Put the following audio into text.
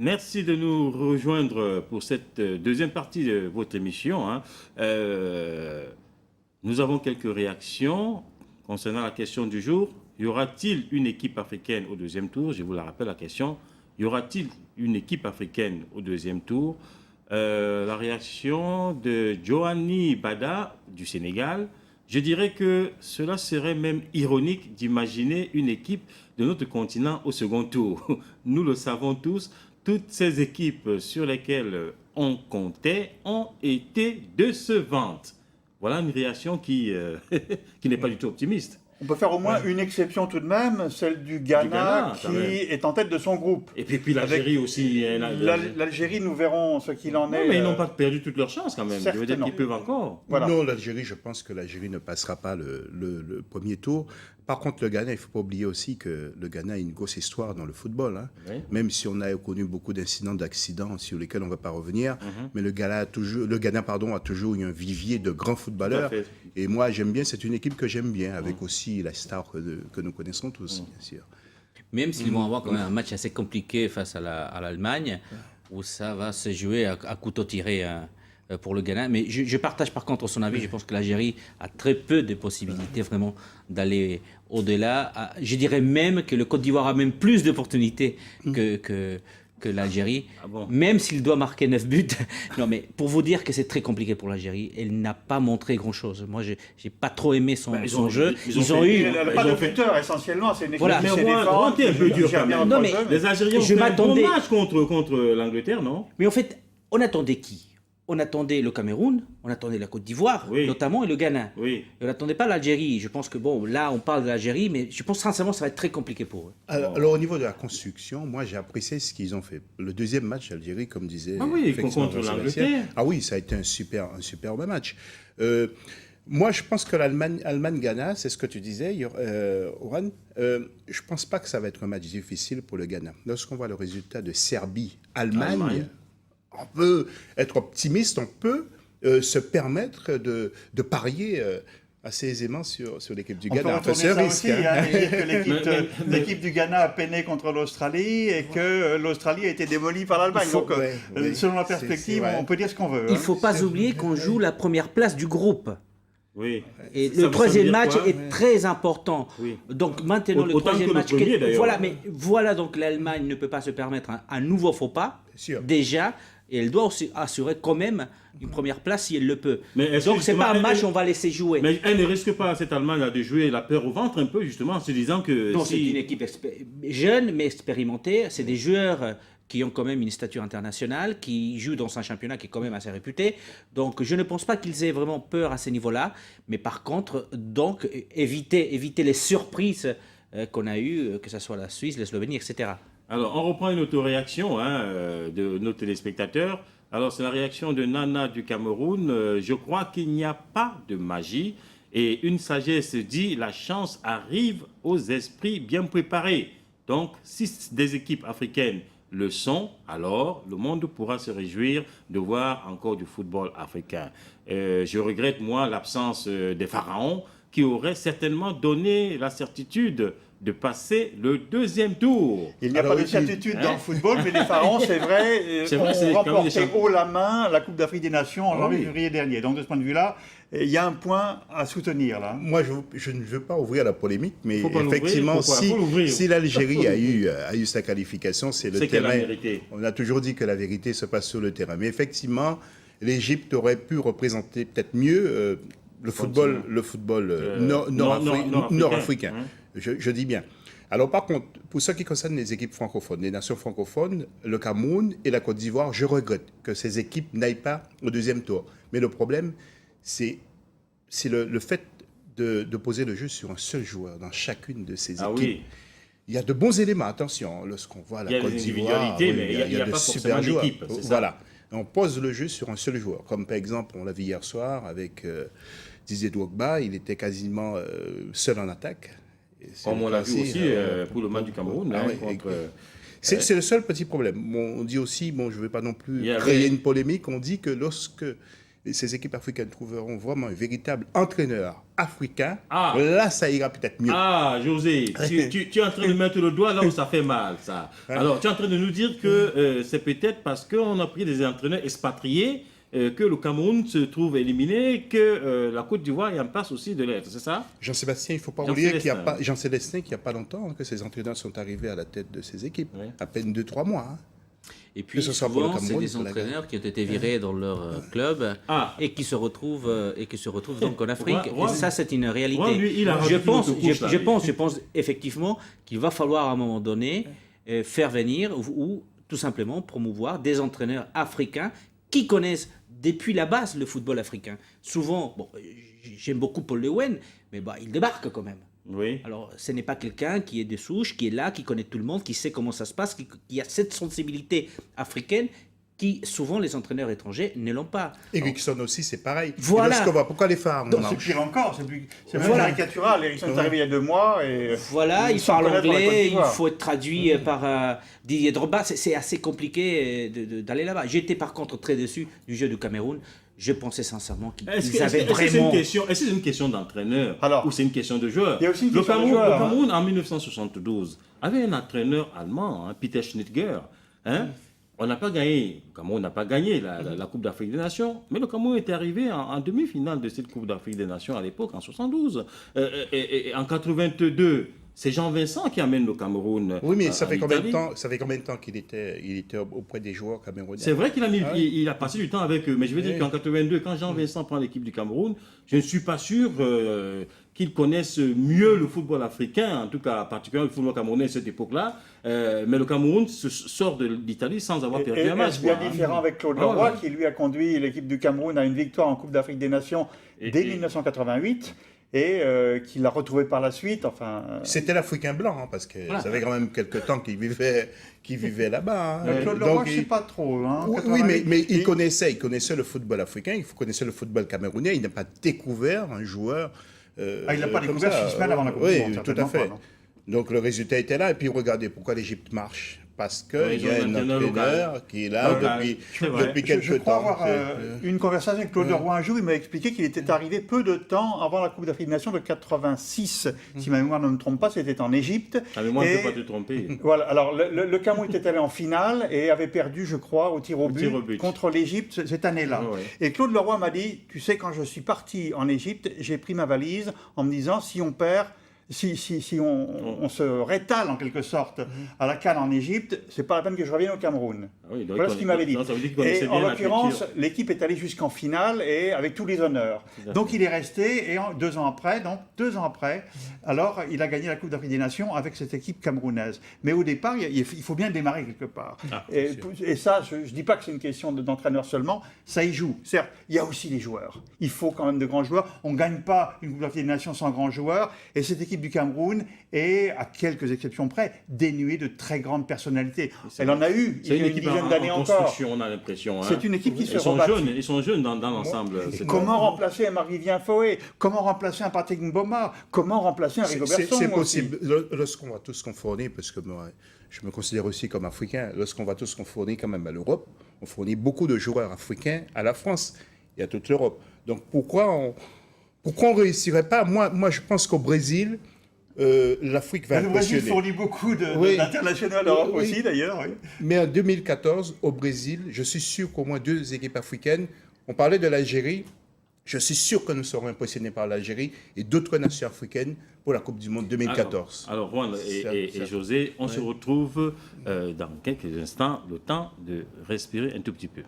Merci de nous rejoindre pour cette deuxième partie de votre émission, hein. Nous avons quelques réactions concernant la question du jour. Y aura-t-il une équipe africaine au deuxième tour? Je vous la rappelle la question. Y aura-t-il une équipe africaine au deuxième tour? La réaction de Johanny Bada du Sénégal. Je dirais que cela serait même ironique d'imaginer une équipe de notre continent au second tour. Nous le savons tous, toutes ces équipes sur lesquelles on comptait ont été décevantes. Voilà une réaction qui n'est pas du tout optimiste. On peut faire au moins une exception tout de même, celle du Ghana qui est en tête de son groupe. Et puis l'Algérie aussi. L'Algérie, nous verrons ce qu'il en est. Mais ils n'ont pas perdu toutes leurs chances quand même. Je veux dire qu'ils peuvent encore. Voilà. Non, l'Algérie, je pense que l'Algérie ne passera pas le premier tour. Par contre, le Ghana, il ne faut pas oublier aussi que le Ghana a une grosse histoire dans le football. Hein. Oui. Même si on a connu beaucoup d'incidents, d'accidents sur lesquels on ne va pas revenir. Mais le Ghana, a toujours eu un vivier de grands footballeurs. Et moi, j'aime bien, c'est une équipe que j'aime bien, avec aussi la star que nous connaissons tous, bien sûr. Même s'ils vont avoir quand même un match assez compliqué face à l'Allemagne, où ça va se jouer à couteau tiré pour le Ghana. Mais je partage par contre son avis. Je pense que l'Algérie a très peu de possibilités vraiment d'aller au-delà. Je dirais même que le Côte d'Ivoire a même plus d'opportunités que l'Algérie, même s'il doit marquer 9 buts. Non, mais pour vous dire que c'est très compliqué pour l'Algérie, elle n'a pas montré grand-chose. Moi, je n'ai pas trop aimé son jeu. Ils ont eu... Pas de buteur, essentiellement, c'est une équipe qui s'est défendue. Un peu dur quand même. Non, mais les Algériens ont fait un bon match contre l'Angleterre, non? Mais en fait, on attendait qui? On attendait le Cameroun, on attendait la Côte d'Ivoire, notamment, et le Ghana. Oui. Et on n'attendait pas l'Algérie. Je pense que, là, on parle de l'Algérie, mais je pense sincèrement que ça va être très compliqué pour eux. Alors, au niveau de la construction, moi, j'ai apprécié ce qu'ils ont fait. Le deuxième match d'Algérie, comme disait... contre l'Angleterre. Ah oui, ça a été un superbe match. Moi, je pense que l'Allemagne-Ghana, c'est ce que tu disais, Oran, je ne pense pas que ça va être un match difficile pour le Ghana. Lorsqu'on voit le résultat de Serbie-Allemagne, on peut être optimiste, on peut se permettre de parier assez aisément sur l'équipe du Ghana. On peut retourner ça aussi, que l'équipe du Ghana a peiné contre l'Australie et que l'Australie a été démolie par l'Allemagne. Donc, selon la perspective, on peut dire ce qu'on veut. Il ne faut pas oublier qu'on joue la première place du groupe. Oui. Et le troisième match est très important. Oui. Donc maintenant, le troisième match... Voilà, donc l'Allemagne ne peut pas se permettre un nouveau faux pas, déjà. Et elle doit aussi assurer quand même une première place si elle le peut. Donc ce n'est pas un match qu'on va laisser jouer. Mais elle ne risque pas, cette Allemagne, de jouer la peur au ventre un peu, justement, en se disant que... Non, c'est une équipe jeune mais expérimentée. C'est des joueurs qui ont quand même une stature internationale, qui jouent dans un championnat qui est quand même assez réputé. Donc je ne pense pas qu'ils aient vraiment peur à ce niveau-là. Mais par contre, donc, éviter les surprises qu'on a eues, que ce soit la Suisse, la Slovénie, etc. Alors, on reprend une auto-réaction de nos téléspectateurs. Alors, c'est la réaction de Nana du Cameroun. Je crois qu'il n'y a pas de magie. Et une sagesse dit, la chance arrive aux esprits bien préparés. Donc, si des équipes africaines le sont, alors le monde pourra se réjouir de voir encore du football africain. Je regrette, moi, l'absence des pharaons qui auraient certainement donné la certitude de passer le deuxième tour. Il n'y a pas de certitude dans le football, mais les pharaons, c'est vrai, ont remporté haut la main la Coupe d'Afrique des Nations en janvier-février dernier. Donc de ce point de vue-là, il y a un point à soutenir là. Moi, je ne veux pas ouvrir la polémique, mais effectivement, si l'Algérie a eu sa qualification, c'est le terrain. On a toujours dit que la vérité se passe sur le terrain. Mais effectivement, l'Égypte aurait pu représenter peut-être mieux le football nord-africain. Je dis bien. Alors par contre, pour ce qui concerne les équipes francophones, les nations francophones, le Cameroun et la Côte d'Ivoire, je regrette que ces équipes n'aillent pas au deuxième tour. Mais le problème, c'est le fait de poser le jeu sur un seul joueur dans chacune de ces équipes. Oui. Il y a de bons éléments, attention, lorsqu'on voit la Côte d'Ivoire, il y a de super joueurs. Voilà. On pose le jeu sur un seul joueur. Comme par exemple, on l'a vu hier soir avec Didier Drogba, il était quasiment seul en attaque. Comme on l'a vu aussi pour le match du Cameroun. C'est le seul petit problème. On dit aussi, je ne vais pas non plus créer une polémique, on dit que lorsque et ces équipes africaines trouveront vraiment un véritable entraîneur africain, Ah. là, ça ira peut-être mieux. Ah, José, tu es en train de mettre le doigt là où ça fait mal, ça. Alors, tu es en train de nous dire que c'est peut-être parce qu'on a pris des entraîneurs expatriés que le Cameroun se trouve éliminé, que la Côte d'Ivoire est en passe aussi de l'être, c'est ça? Jean-Sébastien, il ne faut pas Jean oublier qu'il n'y a Célestin. pas Jean-Célestin, qu'il n'y a pas longtemps que ces entraîneurs sont arrivés à la tête de ces équipes, Ouais. à peine 2-3 mois. Hein. Et puis, ce soit pour le souvent, c'est Cameroun, des pour la entraîneurs qui ont été virés dans leur club Ah. et qui se retrouvent donc en Afrique. Roi- Et ça, c'est une réalité. Roi, lui, il a je rajouté pense, une autre couche, là, lui. je pense effectivement qu'il va falloir à un moment donné faire venir ou tout simplement promouvoir des entraîneurs africains qui connaissent depuis la base le football africain. Souvent, bon, j'aime beaucoup Paul Leeuwen, mais bah, il débarque quand même. Oui. Alors, ce n'est pas quelqu'un qui est de souche, qui est là, qui connaît tout le monde, qui sait comment ça se passe, qui a cette sensibilité africaine qui, souvent, les entraîneurs étrangers ne l'ont pas. Ericsson aussi, c'est pareil. Voilà. Et lorsqu'on voit pourquoi les phares Non, c'est pire encore, c'est même Voilà. caricatural. Ericsson est arrivé il y a 2 mois et... Voilà, il sans parle connaître la Côte anglais, il d'Ivoire. faut être traduit par Didier Drogba. C'est assez compliqué d'aller là-bas. J'étais par contre très déçu du jeu du Cameroun. Je pensais sincèrement qu'ils avaient Est-ce que c'est vraiment... est-ce que c'est une question d'entraîneur Alors, ou c'est une question de joueur? il y a aussi une Le question de Cameroun, joueur, le Cameroun, en 1972, avait un entraîneur allemand, hein, Peter Schnittger. Hein. On n'a pas gagné, le Cameroun n'a pas gagné la Coupe d'Afrique des Nations, mais le Cameroun était arrivé en demi-finale de cette Coupe d'Afrique des Nations à l'époque, en 72. Et en 82, c'est Jean Vincent qui amène le Cameroun. Oui, mais ça en fait combien de Italie. temps, ça fait combien de temps qu'il était auprès des joueurs camerounais? C'est vrai qu'il a, Ah ouais. il a passé du temps avec eux, mais je veux dire Oui. qu'en 82, quand Jean Vincent prend l'équipe du Cameroun, je ne suis pas sûr qu'ils connaissent mieux le football africain, en tout cas particulièrement le football camerounais à cette époque-là. Mais le Cameroun sort de l'Italie sans avoir perdu un match. Est-ce bien quoi, hein. différent avec Claude Ah, Leroy, ouais. qui lui a conduit l'équipe du Cameroun à une victoire en Coupe d'Afrique des Nations dès 1988 et qui l'a retrouvé par la suite. Enfin, C'était l'Africain blanc, hein, parce que ça fait quand même quelques temps qu'il vivait là-bas. Hein. Claude Leroy, Donc, je ne sais pas trop. Hein, oui, 88, mais il connaissait le football africain, il connaissait le football camerounais, il n'a pas découvert un joueur. il n'a pas comme découvert ça. 6 semaines avant la Coupe du Oui, Monde, tout à certainement fait. pas, non. Donc le résultat était là, et puis regardez pourquoi l'Égypte marche. Parce Oui, qu'il ils y ont a un un entraîneur entraîneur qui est là Local. C'est vrai. depuis Je quelques crois temps. avoir une conversation avec Claude Leroy un jour, il m'a expliqué qu'il était arrivé peu de temps avant la Coupe d'Afrique des Nations de 86. Si ma mémoire ne me trompe pas, c'était en Égypte. Ah, mais moi, je ne Et- peux pas te tromper. Voilà, alors le Cameroun était allé en finale et avait perdu, je crois, au tir au but, tir au but. contre l'Égypte cette année-là. Ouais, ouais. Et Claude Leroy m'a dit, tu sais, quand je suis parti en Égypte, j'ai pris ma valise en me disant, si on perd, si on se rétale en quelque sorte à la CAN en Égypte, c'est pas la peine que je revienne au Cameroun. Ah oui, donc Voilà ce qu'il m'avait dit. donc ça veut dire qu'il connaissait Et bien en la l'occurrence, culture. l'équipe est allée jusqu'en finale et avec tous les honneurs. Tout à Donc fait. il est resté et 2 ans après, alors il a gagné la Coupe d'Afrique des Nations avec cette équipe camerounaise. Mais au départ, il faut bien démarrer quelque part. Ah, Et ça, je ne dis pas que c'est une question d'entraîneur seulement, ça y joue. Certes, il y a aussi les joueurs. Il faut quand même de grands joueurs. On ne gagne pas une Coupe d'Afrique des Nations sans grands joueurs. Et cette équipe du Cameroun est, à quelques exceptions près, dénuée de très grandes personnalités. Elle en a eu il C'est y une a une équipe dizaine en d'années encore. construction, on a l'impression. hein. C'est une équipe qui se Ils sont rebâtit. jeunes, ils sont jeunes dans l'ensemble. Et C'est- comment remplacer un Marc-Vivien Foé? Comment remplacer un Patrick Mboma? Comment remplacer un Rigobertson? C'est aussi possible. Lorsqu'on va tous confourner, parce que moi, je me considère aussi comme africain, lorsqu'on va tous confourner quand même à l'Europe, on fournit beaucoup de joueurs africains à la France et à toute l'Europe. Donc pourquoi on réussirait pas? Moi, je pense qu'au Brésil, l'Afrique va Le Brésil impressionner. fournit beaucoup Oui. d'internationaux à l'Europe Oui. aussi, d'ailleurs. Oui. Mais en 2014, au Brésil, je suis sûr qu'au moins 2 équipes africaines, on parlait de l'Algérie, je suis sûr que nous serons impressionnés par l'Algérie et d'autres nations africaines pour la Coupe du Monde 2014. Alors, Juan et José, on se retrouve dans quelques instants, le temps de respirer un tout petit peu.